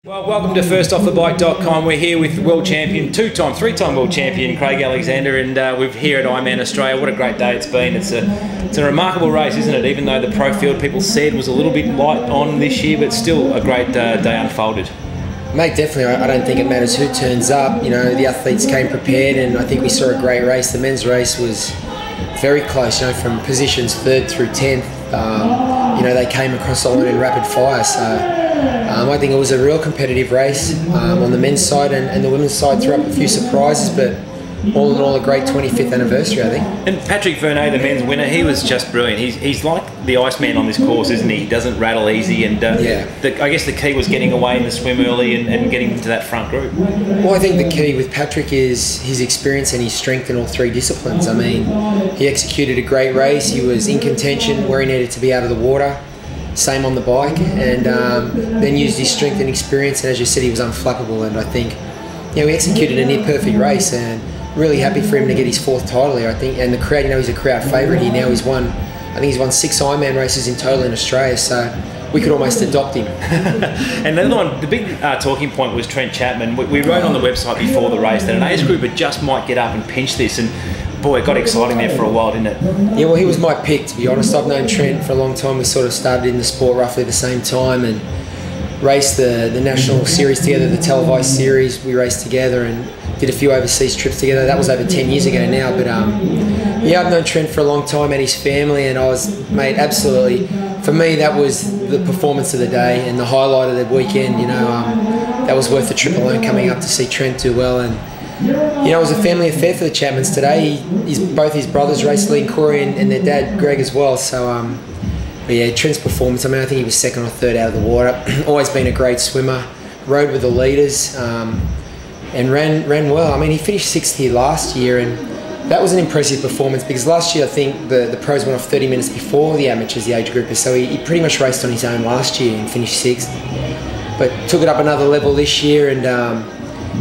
Well, welcome to firstoffthebike.com. We're here with world champion, three-time world champion Craig Alexander, and we're here at Ironman Australia. What a great day it's been. It's a remarkable race, isn't it? Even though the pro field, people said, was a little bit light on this year, but still a great day unfolded. Mate, definitely. I don't think it matters who turns up. You know, the athletes came prepared, and I think we saw a great race. The men's race was very close, you know, from positions 3rd through 10th. You know, they came across the line in rapid fire, so I think it was a real competitive race on the men's side, and the women's side threw up a few surprises, but all in all a great 25th anniversary, I think. And Patrick Vernet, the men's winner, he was just brilliant. He's like the Iceman on this course, isn't he? He doesn't rattle easy, and I guess the key was getting away in the swim early and getting into that front group. Well, I think the key with Patrick is his experience and his strength in all three disciplines. I mean, he executed a great race. He was in contention where he needed to be out of the water. Same on the bike, and then used his strength and experience, and as you said, he was unflappable. And I think, you know, he executed a near perfect race, and really happy for him to get his 4th title here, I think. And the crowd, you know, he's a crowd favourite here now. I think he's won 6 Ironman races in total in Australia, so we could almost adopt him. And the other one, the big talking point was Trent Chapman. We wrote on the website before the race that an age grouper just might get up and pinch this, and boy, it got exciting there for a while, didn't it? Yeah, well, he was my pick, to be honest. I've known Trent for a long time. We sort of started in the sport roughly the same time and raced the national series together, the televised series. We raced together and did a few overseas trips together. That was over 10 years ago now, but yeah, I've known Trent for a long time and his family, and I was, mate, absolutely, for me, that was the performance of the day and the highlight of the weekend. You know, that was worth the trip alone, coming up to see Trent do well. And you know, it was a family affair for the Chapmans today. Both his brothers raced, Lee and Crowie, and their dad Greg as well. So, but yeah, Trent's performance, I mean, I think he was 2nd or 3rd out of the water. Always been a great swimmer, rode with the leaders, and ran well. I mean, he finished 6th here last year, and that was an impressive performance because last year I think the pros went off 30 minutes before the amateurs, the age groupers, so he pretty much raced on his own last year and finished 6th. But took it up another level this year, and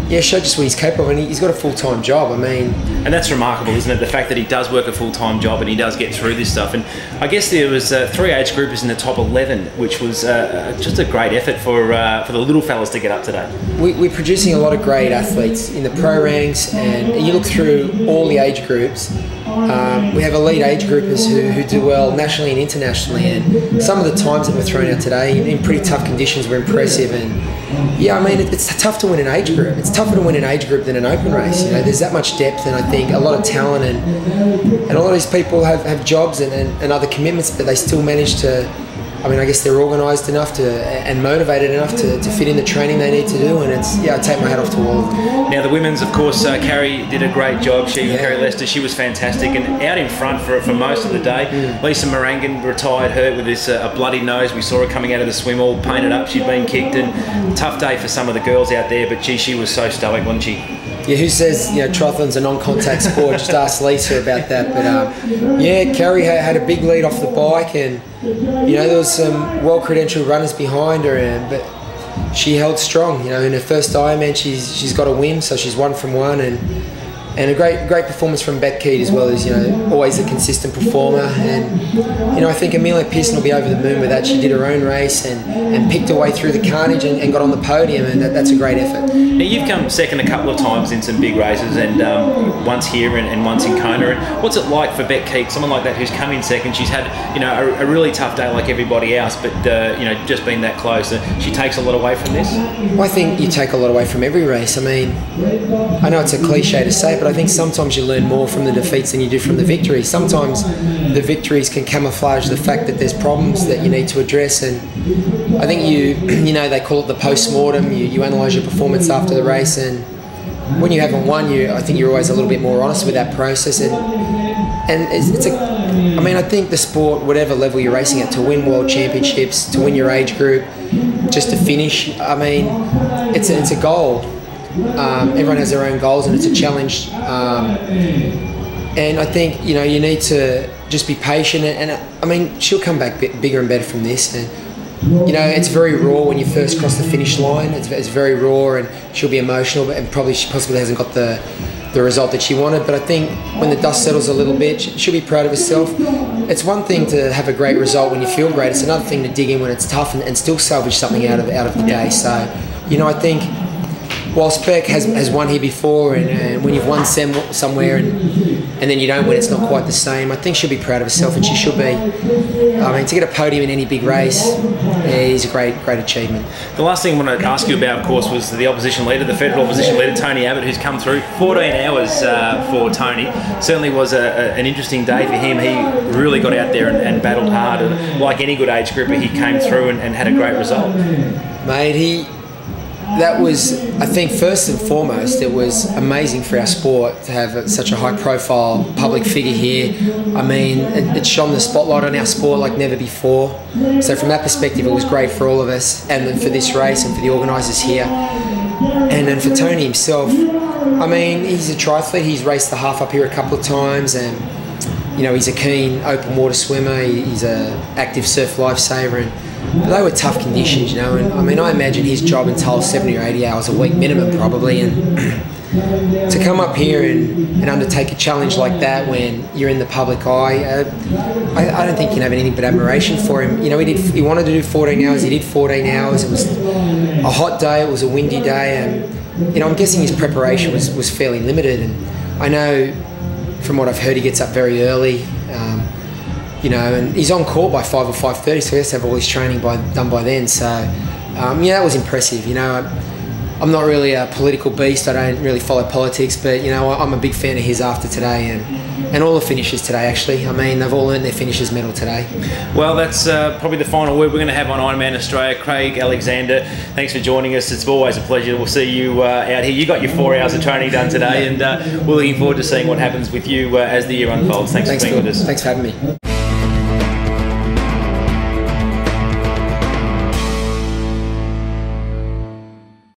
yeah, showed just what he's capable of, and he's got a full-time job. I mean, and that's remarkable, isn't it? The fact that he does work a full-time job and he does get through this stuff. And I guess there was 3 age groupers in the top 11, which was just a great effort for the little fellas to get up today. We're producing a lot of great athletes in the pro ranks, and you look through all the age groups. We have elite age groupers who do well nationally and internationally, and some of the times that were thrown out today in pretty tough conditions were impressive. And yeah, I mean, it's tough to win an age group. It's tougher to win an age group than an open race. You know, there's that much depth, and I think a lot of talent, and a lot of these people have jobs and other commitments, but they still manage to, I mean, I guess they're organised enough and motivated enough to fit in the training they need to do, and it's, yeah, I take my hat off to all of them. Now the women's, of course, Carrie did a great job. Carrie Lester, she was fantastic, and out in front for most of the day. Lisa Morangan retired hurt with this a bloody nose. We saw her coming out of the swim all painted up. She'd been kicked, and tough day for some of the girls out there, but gee, she was so stoic, wasn't she? Yeah, who says, you know, triathlon's a non-contact sport? Just ask Lisa about that. But yeah, Carrie had a big lead off the bike, and you know, there was some well-credentialed runners behind her, but she held strong. You know, in her first Ironman, she's got a win, so she's 1 from 1, and a great performance from Beck Keat as well, as, you know, always a consistent performer. And you know, I think Amelia Pearson will be over the moon with that. She did her own race and picked her way through the carnage and got on the podium, and that's a great effort. Now you've come second a couple of times in some big races, and once here and once in Kona. And what's it like for Beck Keat, someone like that who's come in second? She's had, you know, a really tough day like everybody else, but you know, just being that close, she takes a lot away from this. Well, I think you take a lot away from every race. I mean, I know it's a cliche to say, but I think sometimes you learn more from the defeats than you do from the victories. Sometimes the victories can camouflage the fact that there's problems that you need to address, and I think you know, they call it the post-mortem. You analyse your performance after the race, and when you haven't won, I think you're always a little bit more honest with that process. And I mean, I think the sport, whatever level you're racing at, to win world championships, to win your age group, just to finish, I mean, it's a goal. Everyone has their own goals, and it's a challenge. And I think, you know, you need to just be patient. And I mean, she'll come back bigger and better from this. And you know, it's very raw when you first cross the finish line. It's very raw, and she'll be emotional, and she possibly hasn't got the result that she wanted. But I think when the dust settles a little bit, she'll be proud of herself. It's one thing to have a great result when you feel great. It's another thing to dig in when it's tough and still salvage something out of the day. So you know, I think whilst Beck has won here before, and when you've won somewhere and then you don't win, it's not quite the same. I think she'll be proud of herself, and she should be. I mean, to get a podium in any big race is a great achievement. The last thing I wanted to ask you about, of course, was the opposition leader, the federal opposition leader, Tony Abbott, who's come through. 14 hours for Tony. Certainly was an interesting day for him. He really got out there and battled hard, and like any good age grouper, he came through and had a great result. Mate, that was, I think, first and foremost, it was amazing for our sport to have such a high-profile public figure here. I mean, it shone the spotlight on our sport like never before. So from that perspective, it was great for all of us, and then for this race and for the organisers here. And then for Tony himself, I mean, he's a triathlete. He's raced the half up here a couple of times, and you know, he's a keen open water swimmer. He's an active surf lifesaver, and they were tough conditions, you know, and I mean, I imagine his job entails 70 or 80 hours a week minimum probably, and to come up here and undertake a challenge like that when you're in the public eye, I don't think you can have anything but admiration for him. You know, he wanted to do 14 hours, he did 14 hours, it was a hot day, it was a windy day, and you know, I'm guessing his preparation was fairly limited, and I know from what I've heard he gets up very early. You know, and he's on call by 5 or 5:30, so he has to have all his training done by then. So, yeah, that was impressive. You know, I'm not really a political beast. I don't really follow politics, but you know, I'm a big fan of his after today, and all the finishers today. Actually, I mean, they've all earned their finishers medal today. Well, that's probably the final word we're going to have on Ironman Australia. Craig Alexander, thanks for joining us. It's always a pleasure. We'll see you out here. You got your 4 hours of training done today, and we're looking forward to seeing what happens with you as the year unfolds. Thanks for being with us. Thanks for having me.